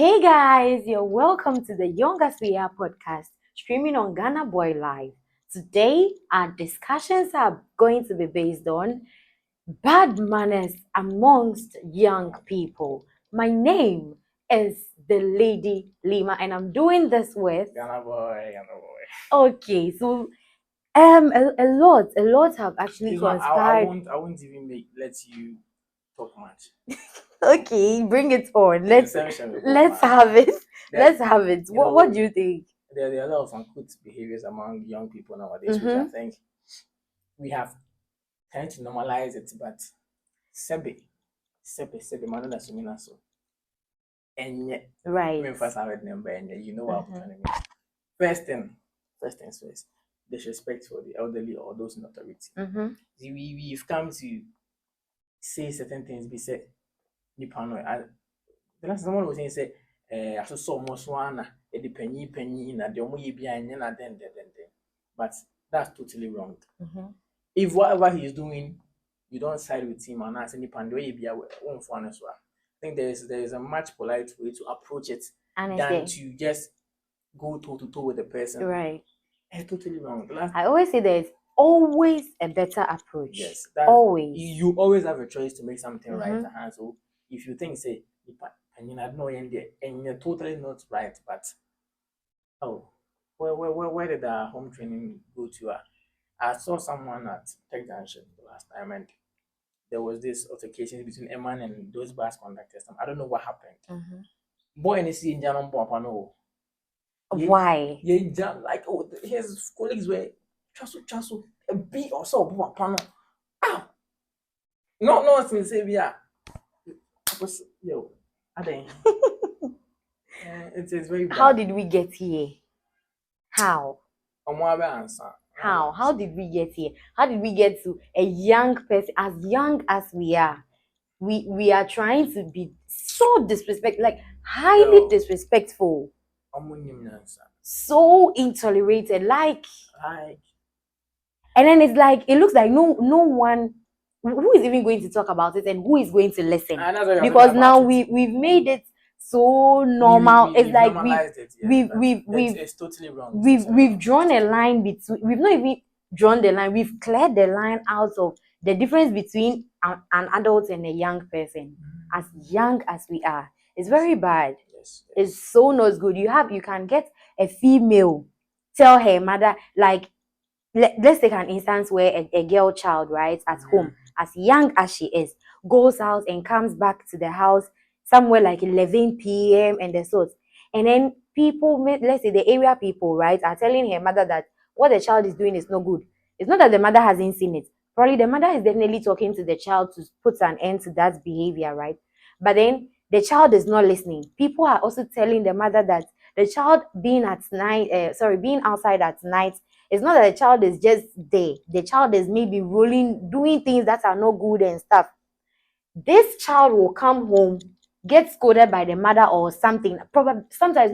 Hey guys, you're welcome to the Young as We Are podcast, streaming on Ghana Boy Live. Today, our discussions are going to be based on bad manners amongst young people. My name is the Lady Lima, and I'm doing this with Ghana boy. okay. So a lot have actually Please, man, conspired. I won't even let you talk much. Okay, bring it on. Let's Essentially, have it. There- Let's have it. you What know, do you think? there are a lot of uncouth behaviors among young people nowadays, which I think we have tend to normalize it, but sebe, man, that's me so. And yet, Right. when first I read number, and you know what I'm trying to mean. First things first. Disrespect for the elderly or those in authority. See, we've come to say certain things. Be said, the last someone was saying, say, I saw almost one, a penny, na the only behind, and then. But that's totally wrong. If whatever he's doing, you don't side with him and ask any pandora be one for as well. I think there is a much polite way to approach it than to just go toe to toe with the person. Right. It's totally wrong. I always say there's always a better approach. Yes, always. You always have a choice to make something right. So if you think, say, and you know, and you're totally not right, but where did our home training go to? I saw someone at Tech Junction the last time, and there was this altercation between Eman and those bus conductors. I don't know what happened. Boy, and in Janon Papa, why? Yeah, like his colleagues were chasu a bit or so Papa. No, it's me say yeah. Yo, I think it's very bad. How did we get here? How? Answer. How did we get here? How did we get to a young person as young as we are? We are trying to be so disrespectful, like highly disrespectful. So intolerated, like and then it's like it looks like no one who is even going to talk about it and who is going to listen, because now we've made it so normal. It's like it's totally wrong. We've drawn a line between, we've not even drawn the line, we've cleared the line out of the difference between an adult and a young person. As young as we are, it's very bad. Yes. It's so not good. You can get a female, tell her mother, like let's take an instance where a girl child, right, at home, as young as she is, goes out and comes back to the house somewhere like 11 p.m. and the sorts. And then people, let's say the area people, right, are telling her mother that what the child is doing is no good. It's not that the mother hasn't seen it. Probably the mother is definitely talking to the child to put an end to that behavior, right? But then the child is not listening. People are also telling the mother that the child being outside at night, it's not that the child is just there. The child is maybe doing things that are not good and stuff. This child will come home, get scolded by the mother or something. Probably sometimes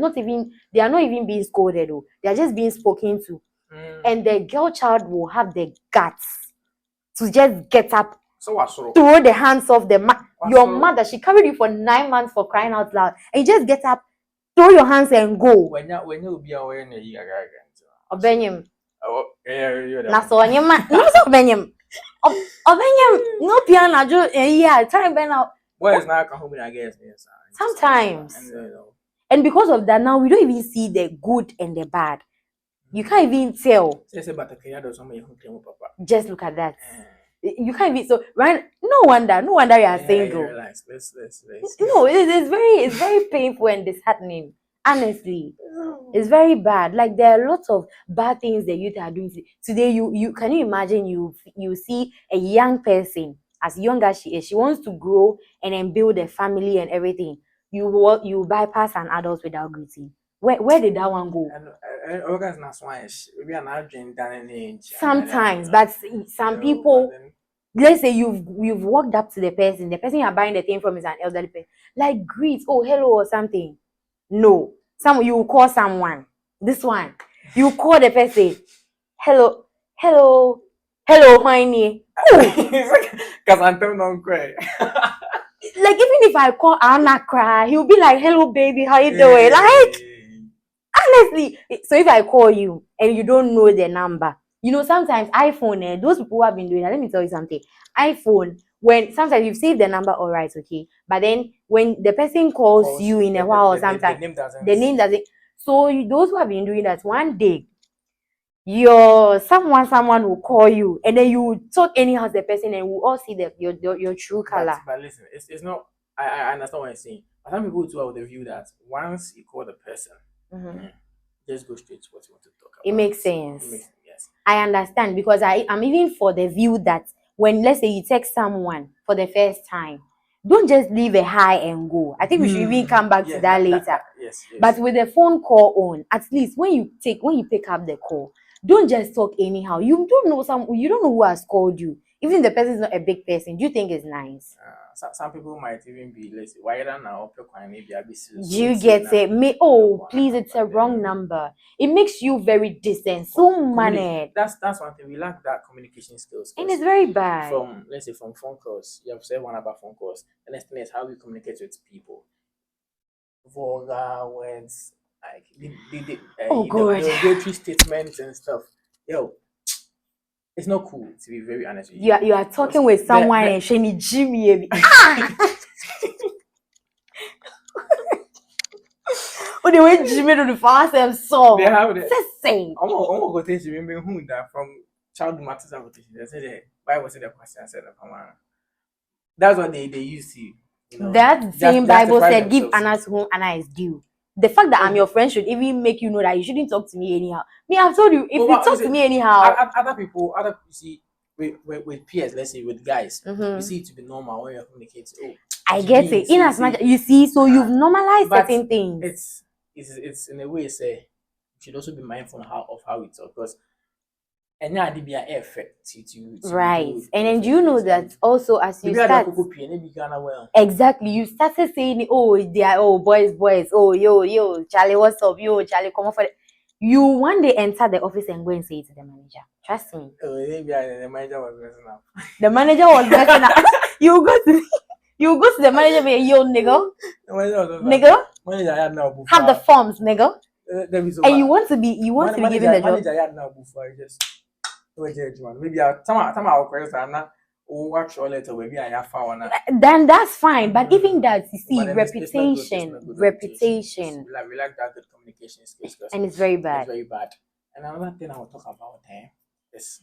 they are not even being scolded, though. They are just being spoken to. And the girl child will have the guts to just get up, throw the hands off your mother. She carried you for 9 months, for crying out loud, and you just get up, throw your hands and go. When you be aware Obenyim. That's all you man. No, so Obenyim. Obenyim. No piano. Yeah, try Ben out. Where is now home I guess? Sometimes. And because of that, now we don't even see the good and the bad. You can't even tell. Just look at that. You can't even, so right. No wonder you are single. Let's. No, it's very painful and disheartening. Honestly, it's very bad. Like there are lots of bad things the youth are doing today. You can you imagine you see a young person, as young as she is, she wants to grow and then build a family and everything. You bypass an adult without greeting. Where did that one go? Sometimes, but some people, let's say you've walked up to the person you are buying the thing from is an elderly person, like greet, oh hello or something. No, you call someone. This one, you call the person, hello, honey. Because I'm don't cry. Like even if I call Anna cry, he'll be like, "Hello, baby, how you doing?" Like honestly. So if I call you and you don't know the number, sometimes iPhone, those people who have been doing that. Let me tell you something. iPhone, when sometimes you've saved the number, all right, okay, but then when the person calls you in a while or sometimes the name doesn't. So those who have been doing that, one day someone will call you and then you talk anyhow to the person and we'll all see your true color. But listen, it's not. I understand what you're saying. But some people too have the view that once you call the person, just go straight to what you want to talk about. It makes sense. Yes. I understand because I'm even for the view that when, let's say, you text someone for the first time, don't just leave a hi and go. I think we should even come back to that later. Yes. But with the phone call on, at least when you pick up the call, don't just talk anyhow. You don't know who has called you. Even if the person is not a big person, do you think it's nice? Some people might even be, let's say, why don't now maybe I'll be serious. Do you get it? Please, it's a wrong number. It makes you very distant, so mannered. That's one thing. We lack that communication skills. And it's very bad. Let's say from phone calls, you have said one about phone calls. The next thing is how we communicate with people. Vulgar words, like the obligatory statements and stuff. Yo, it's not cool, to be very honest with you. You are talking with someone and Shani Jimmy. Oh, the way Jimmy do the fast and so. They have it. Same. I'm going to tell you who that from child matters application. They said the Bible said the question said that's what they used to. That same Bible said, "Give Anna to whom Anna is due." The fact that I'm your friend should even make you know that you shouldn't talk to me anyhow. Me, I've told you, if you talk to me anyhow, other people, you see, with peers, let's say with guys, you see it to be normal when you're communicating. Oh, I get it. In as much you see, so you've normalized certain things. It's in a way, say you should also be mindful of how we talk, because and now they be an effect to right. And then do you know that also as you start exactly, you started saying, oh, they are boys, oh yo, Charlie, what's up? Yo, Charlie, come on for it. You one day enter the office and go and say it to the manager. Trust me. Oh, maybe the manager was messing up. The manager was messing up. You go to the manager and be yo nigga. Nigga. Manager had now have the forms, nigga. And you want to be given the job. Manager had now before just maybe I'll question and watch all letter maybe I have found. Then that's fine, but even that, you see, reputation. We like that good communication skills, and it's very bad. It's very bad. And another thing I will talk about is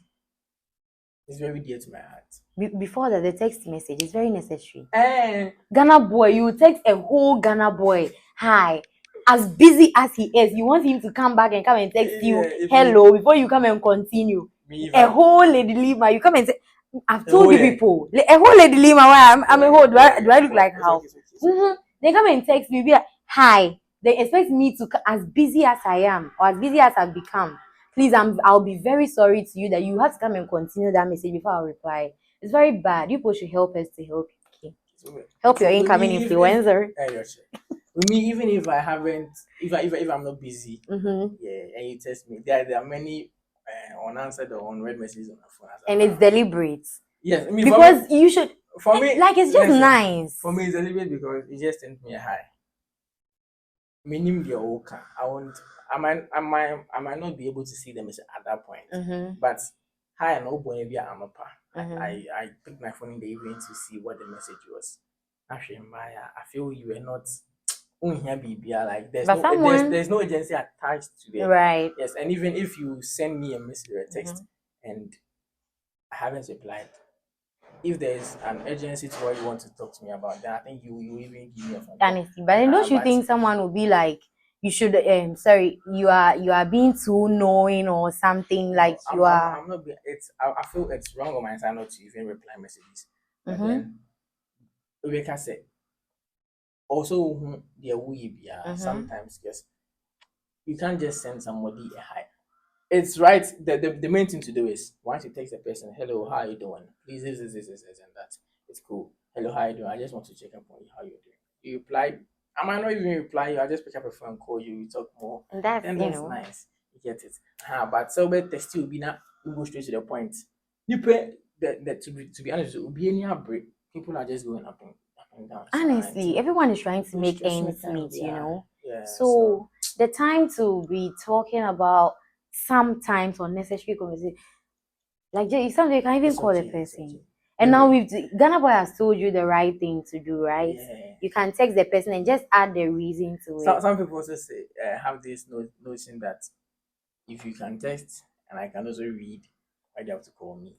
it's very dear to my heart. Before that, the text message is very necessary. Ghana boy, you text a whole Ghana boy, hi. As busy as he is, you want him to come back and text you hello before you come and continue. A whole Lady Lima, you come and say, I've told you people, a whole Lady Lima, I'm a whole, do I look like how? They come and text me, be like, hi. They expect me to, as busy as I am, or as busy as I've become, please, I'll be very sorry to you that you have to come and continue that message before I'll reply. It's very bad. You people should help us to help you. Help your incoming influencer. With me, even if I haven't, if I'm not busy, and you text me, there are many unanswered or unread messages on the phone. And it's deliberate. Yes, because you should. For me, like it's just nice. For me, it's deliberate because it just sent me a hi. Meaning the okay. I might not be able to see them at that point, but hi and I picked my phone in the evening to see what the message was. Actually, I feel you were not. Like there's no agency attached to them. Right. Yes, and even if you send me a message or a text and I haven't replied, if there's an agency to what you want to talk to me about, then I think you even give me a phone. Honestly, but then don't you think someone will be like, you should sorry, you are being too knowing or something, like I'm not I feel it's wrong on my side not to even reply messages. But then like I said, also sometimes yes, you can't just send somebody a hi. It's right. The main thing to do is once you text a person, hello, how are you doing? Please, this, and that. It's cool. Hello, how are you doing? I just want to check up on you, how you're doing. You reply. I might not even reply you. I just pick up a phone, call you, we talk more. And that's nice. You get it. But so but text will be now. We go straight to the point. You pay that to be honest, it will be any break. People are just going up and and down. Honestly, everyone is trying to make ends meet, Yeah. So the time to be talking about sometimes unnecessary conversation, like sometimes you can even call the person. And now Ghana Boy has told you the right thing to do, right? Yeah. You can text the person and just add the reason to it. Some people also say have this notion that if you can text and I can also read, why do you have to call me?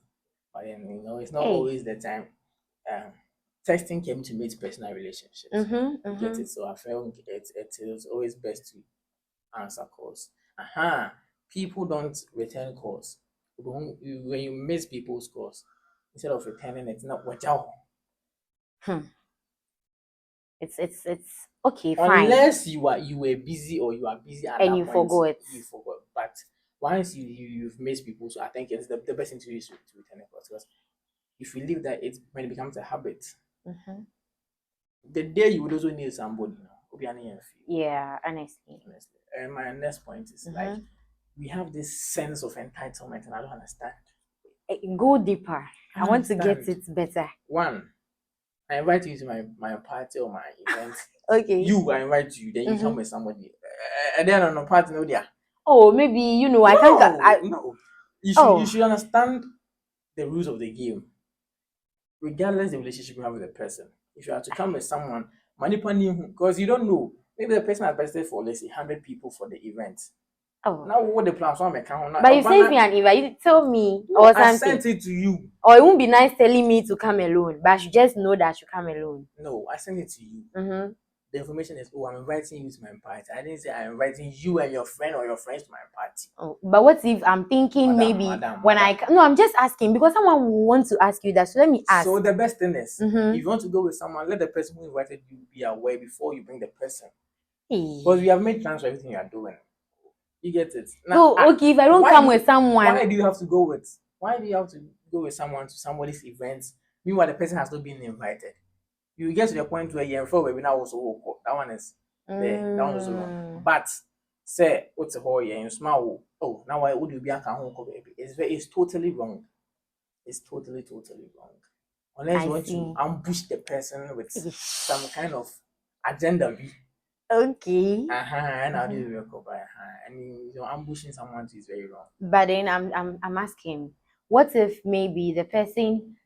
But then it's not always the time. Texting came to meet personal relationships. Get it? So I felt it is always best to answer calls. People don't return calls. When you miss people's calls, instead of returning it, not watch out. It's okay, fine. Unless you were busy or you are busy and you forgot. You forgot. But once you've missed people, so I think it's the best thing to do is to return a call, because if you leave that, when it becomes a habit. The day you would also need somebody, Yeah, honestly. And my next point is like we have this sense of entitlement, and I don't understand. Go deeper. I want to get it better. One, I invite you to my party or my event. Okay. I invite you, then you come with somebody. And then on a party, no, there. Oh, maybe no, I can't. No. You should understand the rules of the game, regardless the relationship you have with the person. If you have to come with someone, because you don't know, maybe the person has budgeted for, let's say, 100 people for the event. Oh. Now what the plans on my account? But you sent me an invite. You tell me or something. I sent it to you. Or it won't be nice telling me to come alone, but I should just know that I should come alone. No, I sent it to you. The information is, I'm inviting you to my party. I didn't say I'm inviting you and your friend or your friends to my party. Oh, but what if I'm thinking No, I'm just asking because someone wants to ask you that. So let me ask. So the best thing is, if you want to go with someone, let the person who invited you be aware before you bring the person. Because we have made plans for everything you are doing. You get it? Now, so okay, if I don't come with someone, why do you have to go with someone to somebody's event? Meanwhile, the person has not been invited. You get to the point where you're we now also that one is there. That one is wrong. But say what's a whole year in small. Oh, now why would you be a baby? It's totally wrong. It's totally wrong. Unless you want to ambush the person with some kind of agenda. Okay. And how do you recover? And ambushing someone is very wrong. But then I'm asking, what if maybe the person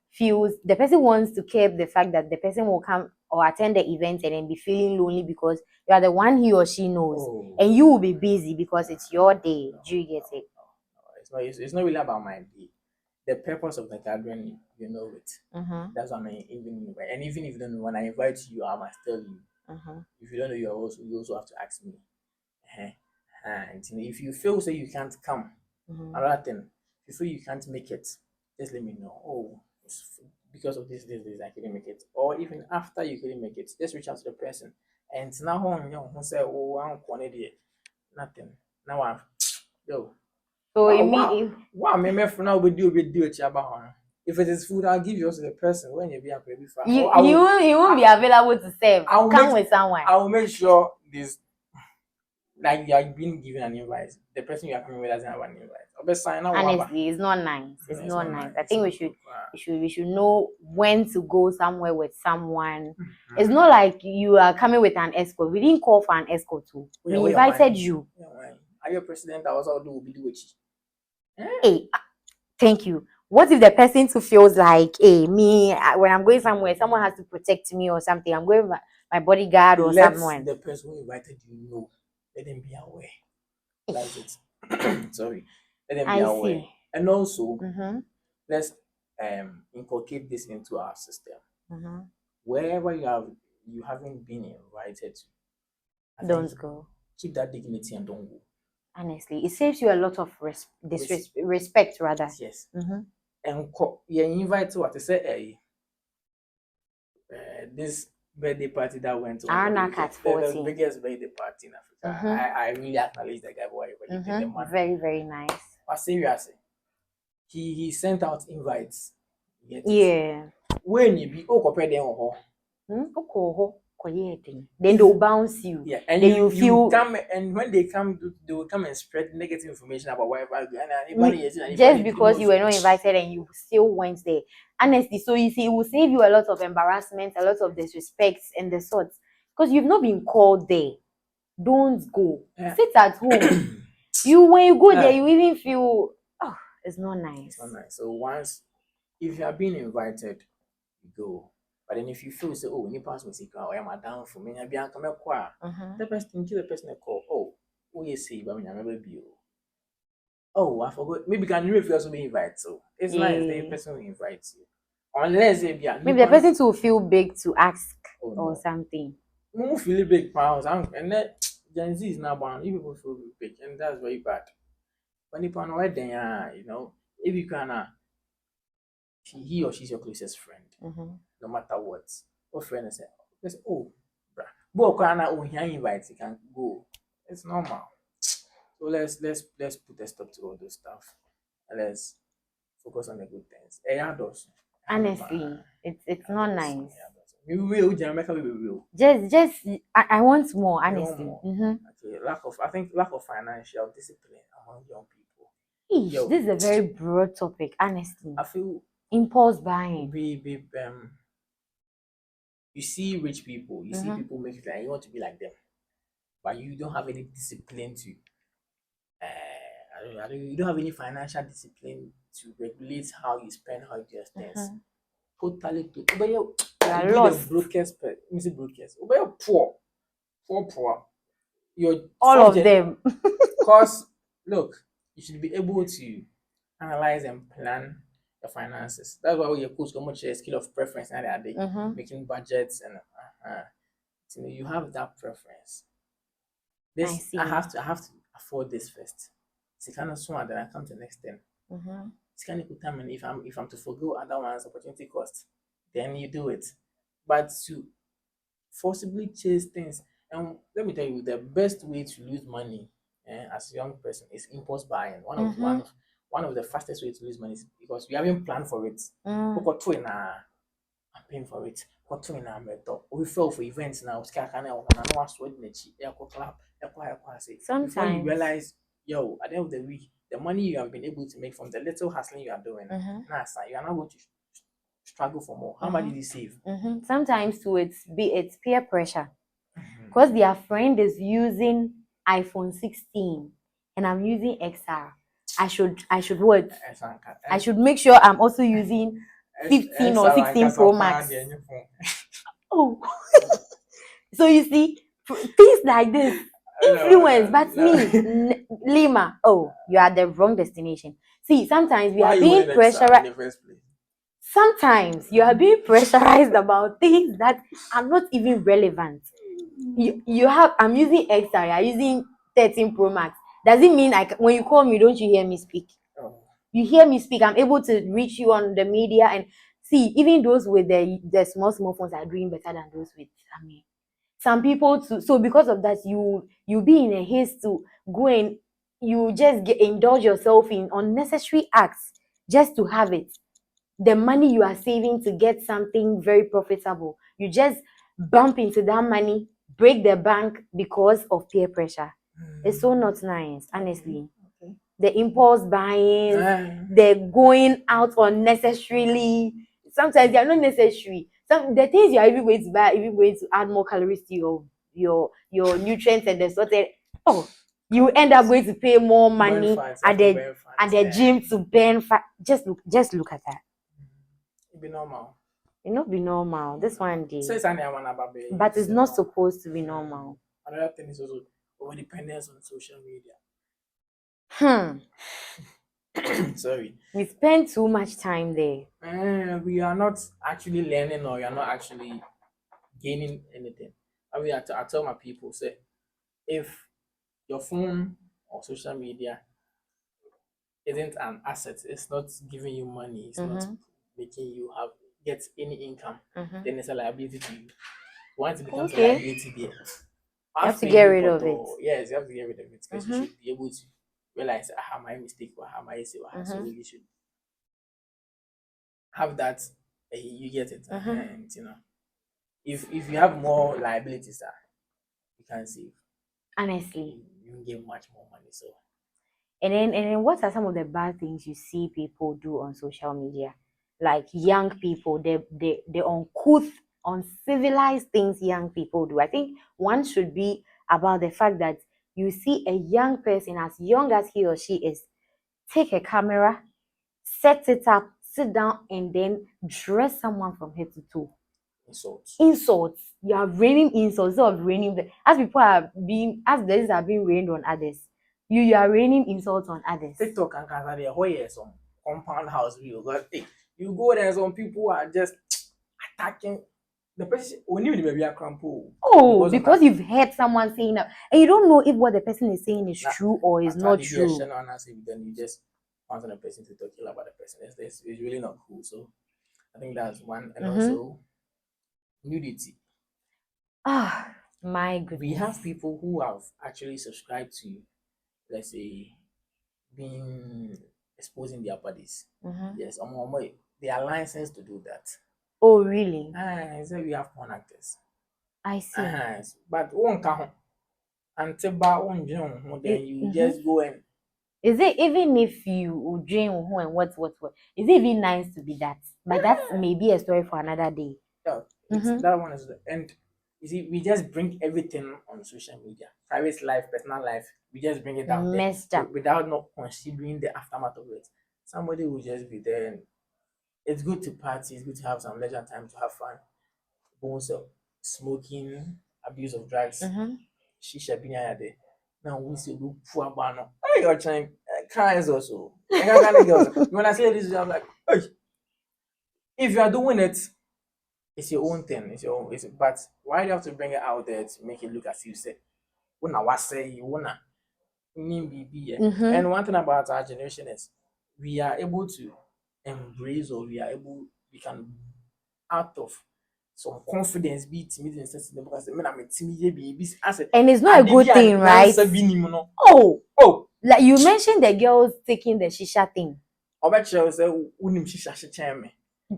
wants to keep the fact that the person will come or attend the event and then be feeling lonely because you are the one he or she knows, and you will be busy because it's your day. Do you get it? No, it's not really about my day. The purpose of the gathering, you know it. That's what I mean. Even if you don't know, when I invite you, I must tell you. If you don't know, you also have to ask me. And if you feel say you can't come, another thing, if you feel you can't make it, just let me know. Oh, because of this, I couldn't make it. Or even after you couldn't make it, just reach out to the person. And now who say, oh, I'm nothing. Now I'm So if it is food, I'll give yours to the person when you be a baby. He won't be available to serve. Come with someone. I will make sure this, like you are being given an invite. The person you are coming with doesn't have an invite. Honestly, it's not nice. It's not nice. I think we should know when to go somewhere with someone. It's not like you are coming with an escort. We didn't call for an escort too. We invited you. Are you a president? I was all do with you. Hey, thank you. What if the person too feels like, hey, me, when I'm going somewhere, someone has to protect me or something? I'm going with my bodyguard or someone. The person who invited you know. Let them be aware. That's it. Sorry. Let them be aware. See. And also, let's inculcate this into our system. Wherever you haven't been invited to, don't go. Keep that dignity and don't go. Honestly, it saves you a lot of respect rather. Yes. And you invite to what to say, this birthday party that went to the biggest birthday party in Africa. I really acknowledge the guy boy. Very, very nice. But seriously, he sent out invites. Yeah. When you be compare them Then they'll bounce you. Yeah, and then you feel come, and when they come, they will come and spread negative information about whatever. just because you were not invited and you still went there. Honestly, so you see, it will save you a lot of embarrassment, a lot of disrespect and the sorts. Because you've not been called there. Don't go. Yeah. Sit at home. When you go there, Yeah. you even feel, oh, it's not nice. It's not nice. So once, if you are being invited, you go. But then if you feel say, oh, when you pass me, oh, I'm down for me, I'll be on camera. The person, give the person a call. Oh, you see, but I'm never be. Oh, I forgot. Maybe can you if you also be invited? So it's nice. The person will invite you. Unless maybe the person to feel big to ask or something. Who feel big pounds and then Gen Z is now born. You people feel big, and that's very bad. When you pan away, then if you can, he or she's your closest friend, no matter what. What friend say, oh, bruh, but can invite, you can go. It's normal. So let's put a stop to all those stuff. And let's focus on the good things. Honestly, it's not nice. We will, Jamaica, we will. Just I want more, honestly. Okay, lack of financial discipline among young people. This is a very broad topic, honestly. I feel impulse buying. You see rich people, you see people make it like you want to be like them, but you don't have any discipline to. You don't have any financial discipline to regulate how you spend, how you do things. Totally. But you are lost. The brokest, but you're poor. You're all of them. Because look, you should be able to analyze and plan your finances. That's why your coach much a skill of preference and they are making budgets and you have that preference. I have to afford this first. It's kind of smart that I come to the next thing. It's kind of good time, and if I'm to forgo other one's opportunity cost, then you do it. But to forcibly chase things, and let me tell you, the best way to lose money as a young person is impulse buying. One of the fastest ways to lose money is because we haven't planned for it. I'm paying for it. We fell for events now. Sometimes before you realize, at the end of the week, the money you have been able to make from the little hustling you are doing, you are not going to struggle for more. How much did you save? Sometimes too, it's peer pressure. Because their friend is using iPhone 16 and I'm using XR. I should what? I should make sure I'm also using 15 or 16 Pro Max. Oh, so you see, things like this influence. But me, Lima, you are the wrong destination. See, sometimes we are being pressurized. Sometimes you are being pressurized about things that are not even relevant. I'm using XR, you're using 13 Pro Max. Does it mean when you call me, don't you hear me speak? You hear me speak, I'm able to reach you on the media and see, even those with the small phones are doing better than those with, some people too. So because of that, you be in a haste to go and you just indulge yourself in unnecessary acts just to have it. The money you are saving to get something very profitable, you just bump into that money, break the bank because of peer pressure. It's so not nice, honestly. The impulse buying, the going out unnecessarily. Sometimes they are not necessary. The things you are even going to buy, even going to add more calories to your nutrients and the sort of, you end up going to pay more money at the gym to burn fat. Just look at that. It be normal. It not be normal. This one day. So but it's not supposed to be normal. Another thing is also over dependence on social media. Sorry. We spend too much time there. We are not actually learning, or we are not actually gaining anything. I tell my people, say, if your phone or social media isn't an asset, it's not giving you money, it's not making you get any income, then it's a liability to you. Once it becomes a liability, there, you have to get rid of it. Yes, you have to get rid of it because you should be able to realize my mistake or how my say so you should have that. You get it, and if you have more liabilities, you can save. Honestly. You get much more money. So And then what are some of the bad things you see people do on social media? Like young people, the uncouth, uncivilized things young people do. I think one should be about the fact that you see a young person, as young as he or she is, take a camera, set it up, sit down, and then dress someone from head to toe. Insults. You are raining insults instead of raining. As people are being, as blessings are being rained on others, you are raining insults on others. TikTok and Canada, where some compound house view. But hey, you go there, some people are just attacking the person. When you maybe a crampo. Oh, because you've heard someone saying that, and you don't know if what the person is saying is true or is not true. Then you just want the person to talk about the person. It's really not cool. So I think that's one, and also nudity. Ah, my goodness. We have people who have actually subscribed to, let's say, being exposing their bodies. Yes, they are licensed to do that. Oh, really? So we have porn actors. I see. But one count until then you just go and. Is it, even if you dream and what? Is it even nice to be that? But that's maybe a story for another day. Yeah, that one is the end. You see, we just bring everything on social media, private life, personal life. We just bring it down there without not considering the aftermath of it. Somebody will just be there, and it's good to party. It's good to have some leisure time to have fun. Also, smoking, abuse of drugs, shisha being there. Now we see look poor banner. Hey, you're trying cries also. When I say this, I'm like, hey, if you are doing it, it's your own thing. It's your own. But why do you have to bring it out there to make it look as you say? Una what say you wanna And one thing about our generation is we are able to embrace, or we can out of some confidence be timid and sensitive because and it's not a good thing, right? Oh, like you mentioned the girls taking the shisha thing.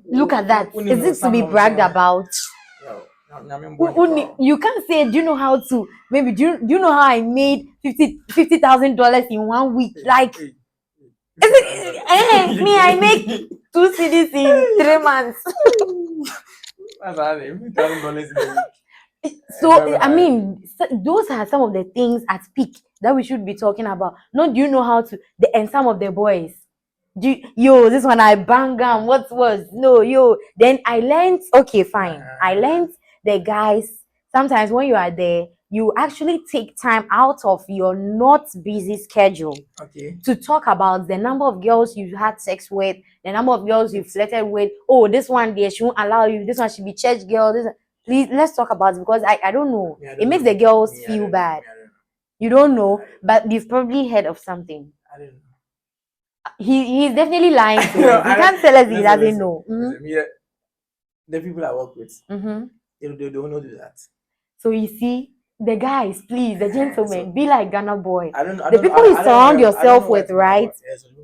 Look at that. Is it to be bragged about? You can't say, do you know how to, maybe do you know how I made $50,000 in 1 week? Like, me, I make 2 CDs in 3 months. So I mean, those are some of the things at peak that we should be talking about. Not, do you know how to, and some of the boys, this one I bang them. What was no. Then I learned. Okay, fine. I learned the guys. Sometimes when you are there, you actually take time out of your not busy schedule to talk about the number of girls you had sex with, the number of girls you flirted with. Oh, this one there, she won't allow you. This one should be church girl. Please, let's talk about it, because I don't know. It makes the girls feel bad. You don't know, but you've probably heard of something. I don't know. He's definitely lying to us. He can't tell us he doesn't know. The people I work with, they don't know that. So you see, the guys, please, the gentlemen, be like Ghana boy. The people you surround yourself with, right?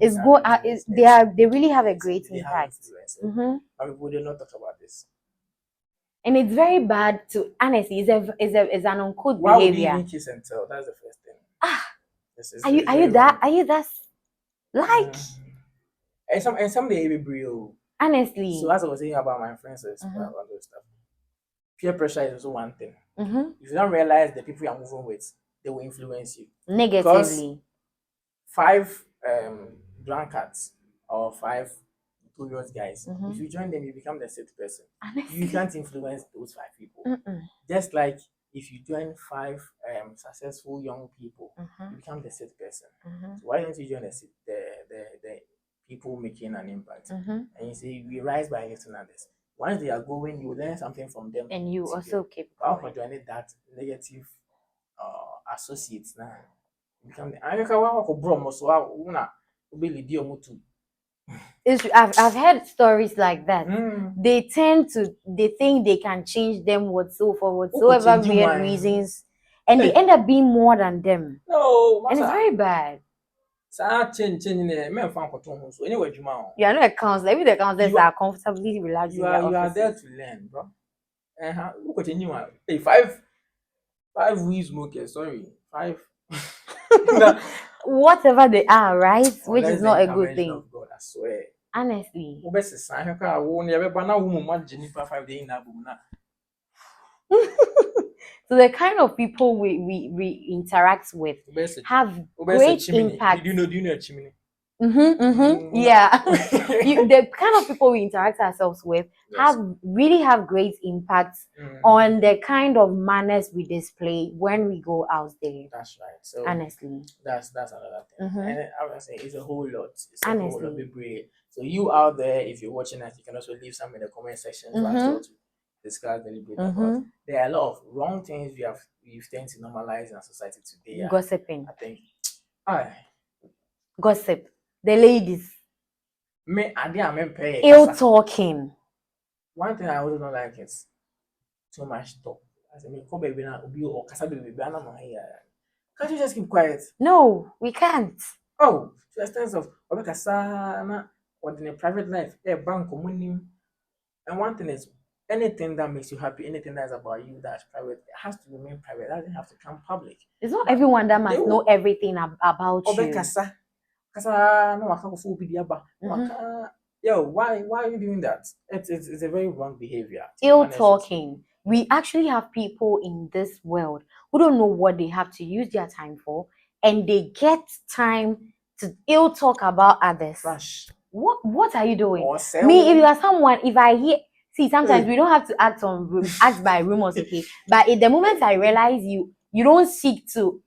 They really have a great impact. But people do not talk about this. And it's very bad to, honestly, it's an uncouth behavior. Why would you even kiss and tell? That's the first thing. Are you that like? And some they be real. Honestly. So as I was saying about my friends and about those stuff, peer pressure is also one thing. If you don't realize the people you're moving with, they will influence you negatively. 5 drunkards or 5 curious guys. If you join them, you become the 6th person. Honestly. You can't influence those 5 people. Just like if you join 5 successful young people, you become the 6th person. So why don't you join the people making an impact? And you say we rise by listening others. Once they are going, you learn something from them. And you also keep going. Joining that negative associates now. Become the I've heard stories like that. They think they can change them for whatsoever weird reasons, and they end up being more than them. No, and it's very bad. You are not a counselor. Maybe the counselors are comfortably relaxing. You are there to learn, bro. Look at you, hey, five weed smokers. Sorry, five. Whatever they are, right? Which Unless is the not a good intervention thing. of God, I swear. Honestly. Obese sign ka wo ne be bana wo mu Jennifer 5 day na boom na. So the kind of people we interact with Obese have obese great chimney. impact. Do you know a chimney? Yeah. The kind of people we interact ourselves with Yes. really have great impact on the kind of manners we display when we go out there. That's right. So honestly, that's another thing. And I was saying it's a whole lot. It's a honestly. whole lot. Be brave. So you out there, if you're watching us, you can also leave some in the comment section for us to discuss a little bit about. There are a lot of wrong things we've tend to normalize in our society today. Gossiping. I think. Gossip. The ladies. Me, I didn't pay. Ill talking. One thing I also don't like is too much talk. I say, me come baby now, obi or kasa baby, can't you just keep quiet? No, we can't. Oh, to the extent of obi kasa na or in a private life, bank money. And one thing is, anything that makes you happy, anything that's about you that's private, it has to remain private. It doesn't have to come public. It's not everyone that must know everything about you. Kasa no waka go full bidiaba. Yo, why are you doing that? It's a very wrong behavior. Ill talking. We actually have people in this world who don't know what they have to use their time for, and they get time to ill talk about others. Trash. What are you doing? Me, if you are someone, if I hear, see, sometimes we don't have to act by rumors, okay? But in the moment I realize you don't seek to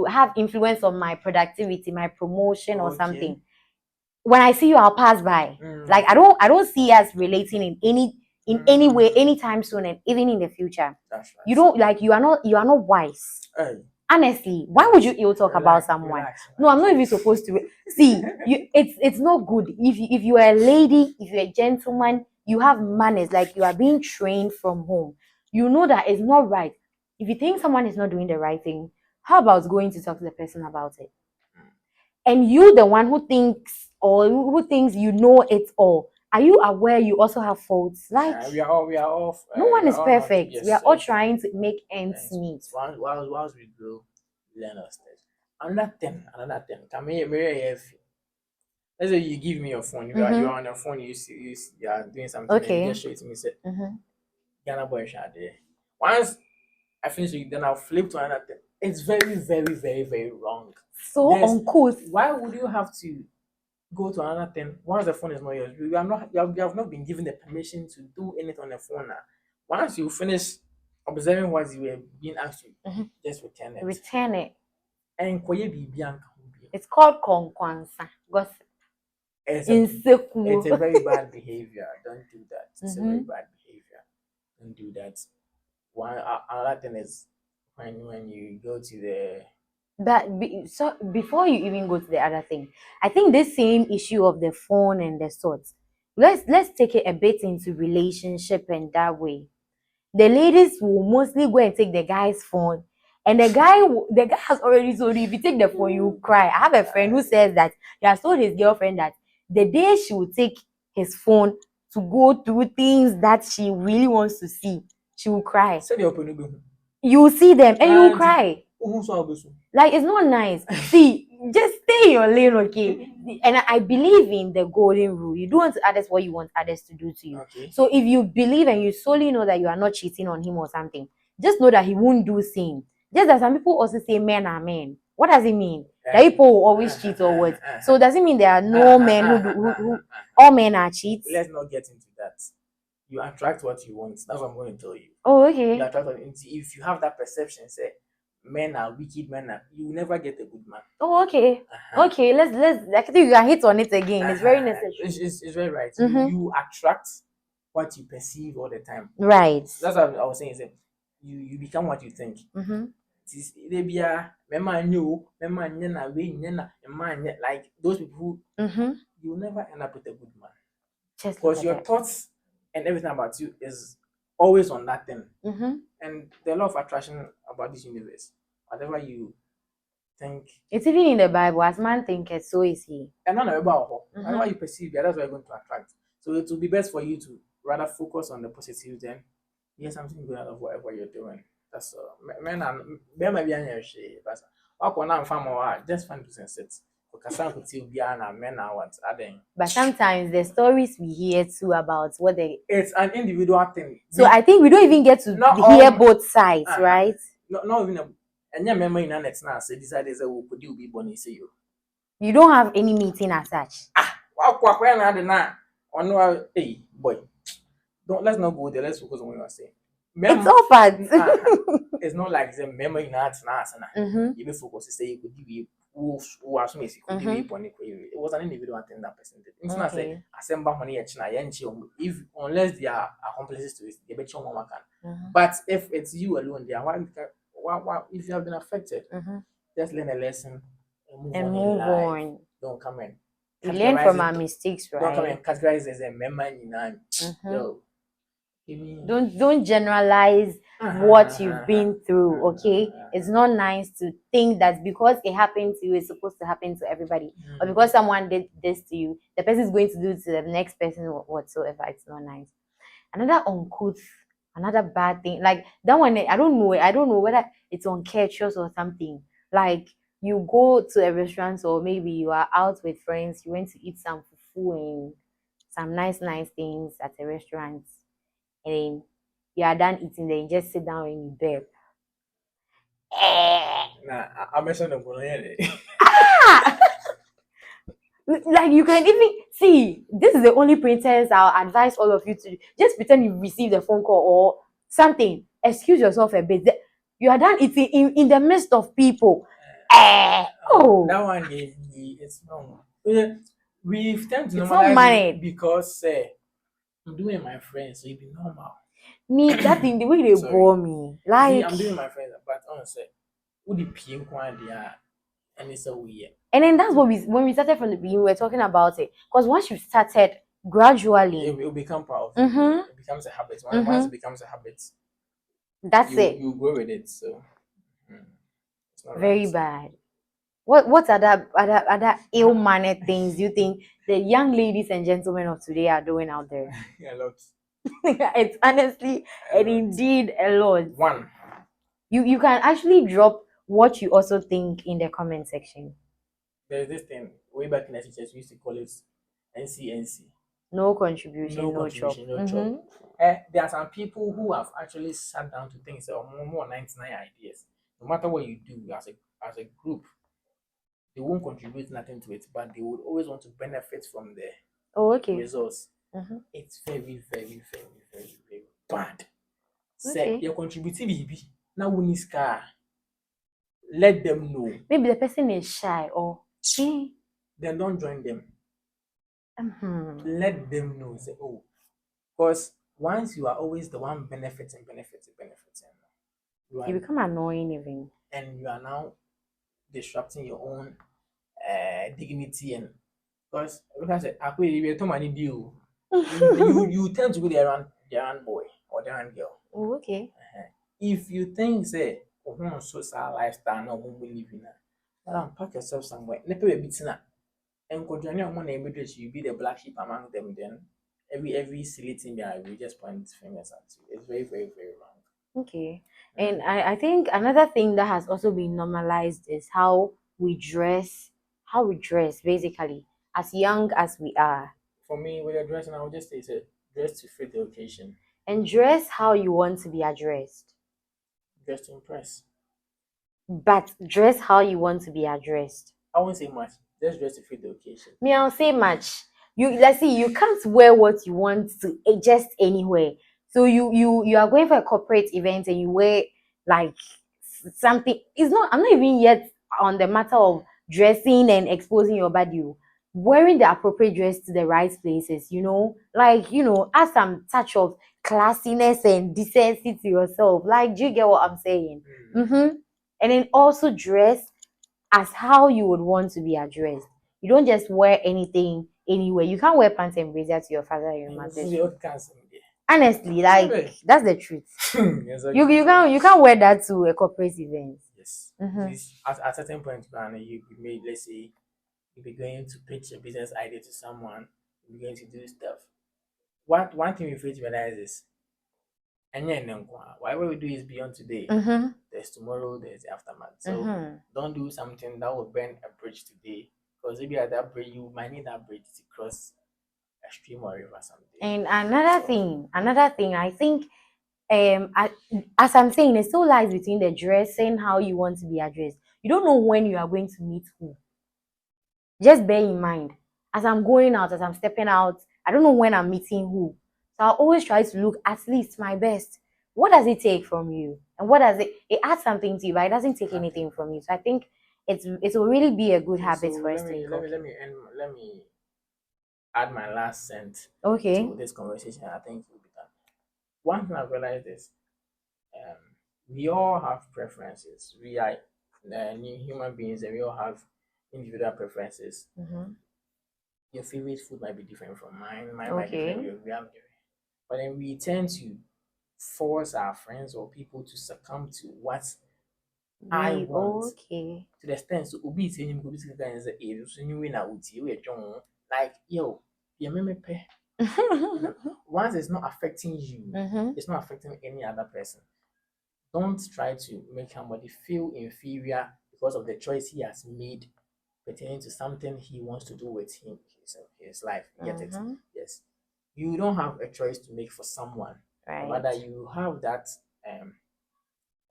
have influence on my productivity, my promotion or something. When I see you, I'll pass by. Like I don't see us relating in any way anytime soon, and even in the future. That's right. You don't like you are not wise. Honestly, why would you ill talk about someone? No, I'm not even supposed to. See, it's not good. If you are a lady, if you're a gentleman, you have manners. Like you are being trained from home. You know that it's not right. If you think someone is not doing the right thing, how about going to talk to the person about it? And you, the one who thinks you know it all, are you aware you also have faults? Like we are all. No one is perfect. We are all trying to make ends meet. Whilst we grow, learn our steps. Another thing. Can let's say you give me your phone. You are on your phone. You are doing something. Okay. And you just show it to me. Say, Ghana boy there. Once I finish it, then I'll flip to another thing. It's very, very, very, very wrong. So uncouth. Why would you have to go to another thing once the phone is not yours? You have not been given the permission to do anything on the phone now. Once you finish observing what you were being asked to, just return it. Return it. And it's called konkwansa. Gossip. It's a very bad behavior. Don't do that. It's a very bad behavior. Don't do that. One another thing is when you go to the so before you even go to the other thing, I think this same issue of the phone and the sorts, let's take it a bit into relationship and that way. The ladies will mostly go and take the guy's phone, and the guy has already told you, if you take the phone, you cry. I have a friend who says that he has told his girlfriend that the day she will take his phone to go through things that she really wants to see, she will cry. You will see them and you will cry. Like, it's not nice. See, just stay in your lane, okay? And I believe in the golden rule. You do unto others what you want others to do to you. Okay. So if you believe and you solely know that you are not cheating on him or something, just know that he won't do same. Just that some people also say men are men. What does it mean? That people will always cheat or what? So does it mean there are no men who all men are cheats? Let's not get into that. You attract what you want. That's what I'm going to tell you. Oh, okay. You attract what, if you have that perception, say men are wicked, you will never get a good man. Oh, okay. Okay, let's I think you can hit on it again. It's very necessary. It's very right. You attract what you perceive all the time. Right. So that's what I was saying. Is you become what you think. Like those people who you will never end up with a good man. Because your thoughts and everything about you is always on that thing. And the law of attraction about this universe, whatever you think, it's even in the Bible. As man thinketh, so is he. And not about whatever you perceive, that's what you're going to attract. So it will be best for you to rather focus on the positive than get something good out of whatever you're doing. That's men and men might be on your shit, but what can I'm from just fun to sense it. Because some could still be on men I want adding. But sometimes the stories we hear too about what they. It's an individual thing. So I think we don't even get to Not hear all- both sides, right? Not even a and your memory in an next now say decided that will put you be born say you. You don't have any meeting as such. What when I did not on no hey boy. Don't let's not go there, let's focus on what you're saying. It's offered. It's not like the memory not Mm-hmm. you be focused to say you could give who are so messy could give you it was an individual thing that person did. It's not say assemble money at China if unless they are accomplices to it, they bet you one can. But if it's you alone there, why if you have been affected, just learn a lesson and move on. Don't come in. We learn from our mistakes, right? Don't come and categorize as a memory in yo. Don't generalize what you've been through, okay? It's not nice to think that because it happened to you, it's supposed to happen to everybody. Or because someone did this to you, the person is going to do it to the next person whatsoever. It's not nice. Another uncouth, another bad thing, like that one, I don't know whether it's uncourteous or something. Like you go to a restaurant or maybe you are out with friends, you went to eat some fufu and some nice things at a restaurant, and then you are done eating, then you just sit down and you burp. Nah, I mentioned the one. Like you can even see, this is the only princess I'll advise all of you to just pretend you received a phone call or something. Excuse yourself a bit. You are done eating in the midst of people. Oh, that one it's wrong. We've tend to it's not normalize managed. it because I'm doing my friends, so it be normal. Me, that thing, the way they Sorry. bore me. Like I'm doing my friends, but honestly, who the PM quantity and it's so weird. And then that's what when we started from the beginning, we were talking about it. Because once you started gradually, it will become part of you. It becomes a habit. Once it becomes a habit, that's it. You go with it. So it's not very right. bad. What other ill-mannered things do you think the young ladies and gentlemen of today are doing out there? A lot. It's honestly and indeed a lot. One. You can actually drop what you also think in the comment section. There's this thing way back in the teachers we used to call it NCNC. No contribution, no chop. There are some people who have actually sat down to think more 99 ideas. No matter what you do as a group, they won't contribute nothing to it, but they would always want to benefit from the results. It's very, very, very, very, very bad. Say you're contributing BB. Now we need scar. Let them know. Maybe the person is shy or then don't join them. Let them know. Say, oh, because once you are always the one benefiting, you become annoying even. And you are now disrupting your own dignity and because I said, you tend to be the errand boy or the errand girl. Oh, okay. If you think say social lifestyle no won't believe in that, pack yourself somewhere. Never be beaten up. And continue on one you be the black sheep among them, then every silly thing there we just point fingers at you. It's very, very, very wrong. Okay. And I think another thing that has also been normalized is how we dress basically as young as we are. For me, with a dress, and I would just say it's a dress to fit the occasion. And dress how you want to be addressed. Dress to impress. But dress how you want to be addressed. I won't say much. Just dress to fit the occasion. Me, I'll say much. Let's see, you can't wear what you want to just anywhere. So you are going for a corporate event and you wear like something. I'm not even yet on the matter of dressing and exposing your body. Wearing the appropriate dress to the right places, add some touch of classiness and decency to yourself. Like, do you get what I'm saying? And then also dress as how you would want to be addressed. You don't just wear anything anywhere. You can't wear pants and brazier to your father and your mother. Honestly, like that's the truth. You can't wear that to a corporate event. Yes. At a certain point, you made, let's say, you'll be going to pitch a business idea to someone, you're going to do stuff. One thing we fail to realize is And yeah, whatever we do is beyond today. Mm-hmm. There's tomorrow, there's the aftermath. So Mm-hmm. don't do something that will burn a bridge today. Because maybe at that bridge, you might need that bridge to cross a stream or river someday. And another thing, I think, as I'm saying, it still lies between the dressing, how you want to be addressed. You don't know when you are going to meet who. Just bear in mind, as I'm going out, as I'm stepping out, I don't know when I'm meeting who. So I always try to look at least my best. What does it take from you? And what does it adds something to you, but it doesn't take anything from you. So I think it will really be a good habit So for us let to me let me add my last cent Okay. to this conversation. I think it will be done. One thing I've realized is we all have preferences. We are new human beings and we all have individual preferences. Mm-hmm. Your favorite food might be different from mine. Mine might be different. We have different. But then we tend to force our friends or people to succumb to what I want. Okay. To the extent so obi say him obi say guy say so you win out we like yo you me pay. Once it's not affecting you, Mm-hmm. it's not affecting any other person. Don't try to make somebody feel inferior because of the choice he has made pertaining to something he wants to do with his life. You get it? Mm-hmm. Yes. You don't have a choice to make for someone. Right. Rather, you have that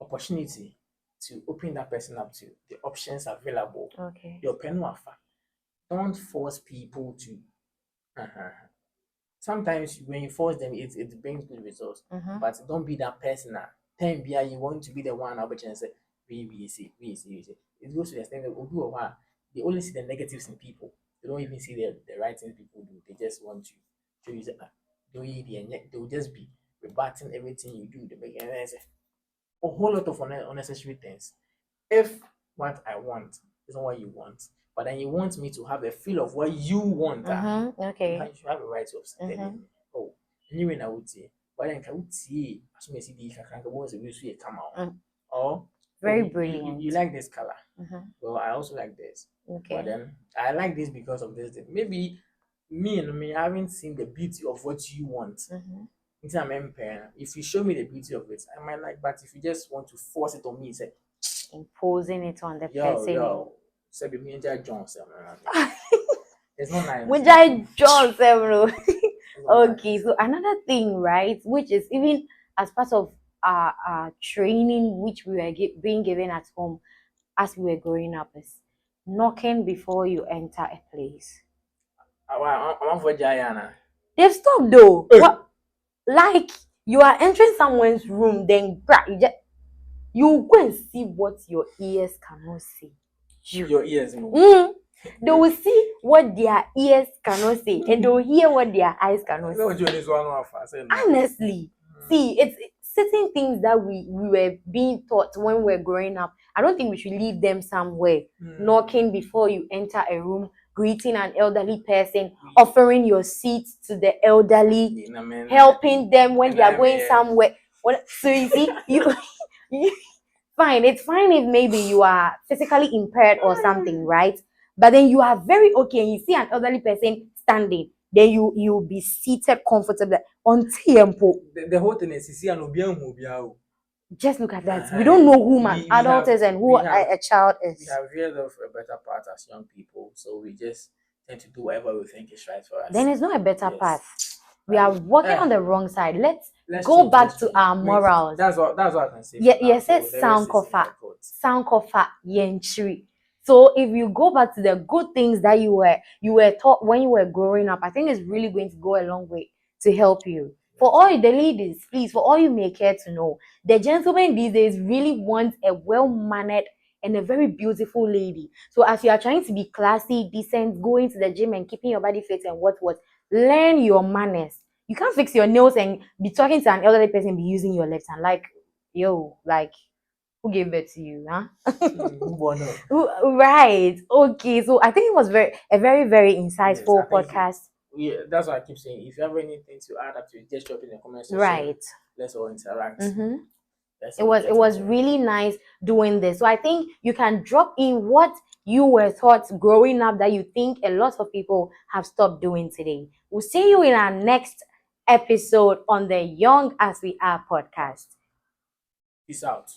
opportunity to open that person up to the options available. Okay. Your pen wafa. Don't force people to. Sometimes when you force them, it brings good results. Mm-hmm. But don't be that person. Time be you want to be the one I'll and say, we see. It goes to the extent that they only see the negatives in people. They don't even see the right things people do. They just want to show you that they'll just be rebutting everything you do. They make and say a whole lot of unnecessary things. If what I want is not what you want, but then you want me to have a feel of what you want, Okay. you should have a right to telling me, oh, anyway, I would say, but then I would see as soon as you can't go once you come out. Or very brilliant. You like this color. Well, I also like this. Okay. But then I like this because of this. Maybe me, I haven't seen the beauty of what you want. If you show me the beauty of it, I might like, but if you just want to force it on me, say imposing it on the person. Say me and Johnson. It's not nice. Which I Johnson. Okay, so another thing, right, which is even as part of our training, which we were being given at home as we were growing up, is knocking before you enter a place. I'm for Jayana. They've stopped though. What? Like you are entering someone's room, then you go and see what your ears cannot see. Your ears. They will see what their ears cannot see, and they will hear what their eyes cannot see. Honestly, see, it's certain things that we were being taught when we were growing up. I don't think we should leave them somewhere. Knocking before you enter a room, greeting an elderly person, offering your seat to the elderly, helping them when they are going somewhere. So you see, fine. It's fine if maybe you are physically impaired or something, right? But then you are very okay and you see an elderly person standing, then you'll be seated comfortably on tempo. The whole thing is just look at that. We don't know who an adult is and who a child is. We have heard of a better path as young people, so we just tend to do whatever we think is right for us. Then it's not a better path. We are walking on the wrong side. Let's go back to our morals. That's what I can say. Yes, it's sound kofa yenchiri. So if you go back to the good things that you were taught when you were growing up, I think it's really going to go a long way to help you. For all the ladies, please, for all you may care to know, the gentlemen these days really want a well-mannered and a very beautiful lady. So as you are trying to be classy, decent, going to the gym and keeping your body fit and what, learn your manners. You can't fix your nails and be talking to an elderly person and be using your left hand. Like, yo, like, who gave birth to you, huh? Right. Okay. So I think it was a very, very insightful podcast. Yeah, that's what I keep saying. If you have anything to add up to it, just drop in the comments section. Right. Let's all interact. It was really nice doing this. So I think you can drop in what you were taught growing up that you think a lot of people have stopped doing today. We'll see you in our next episode on the Young as We Are podcast. Peace out.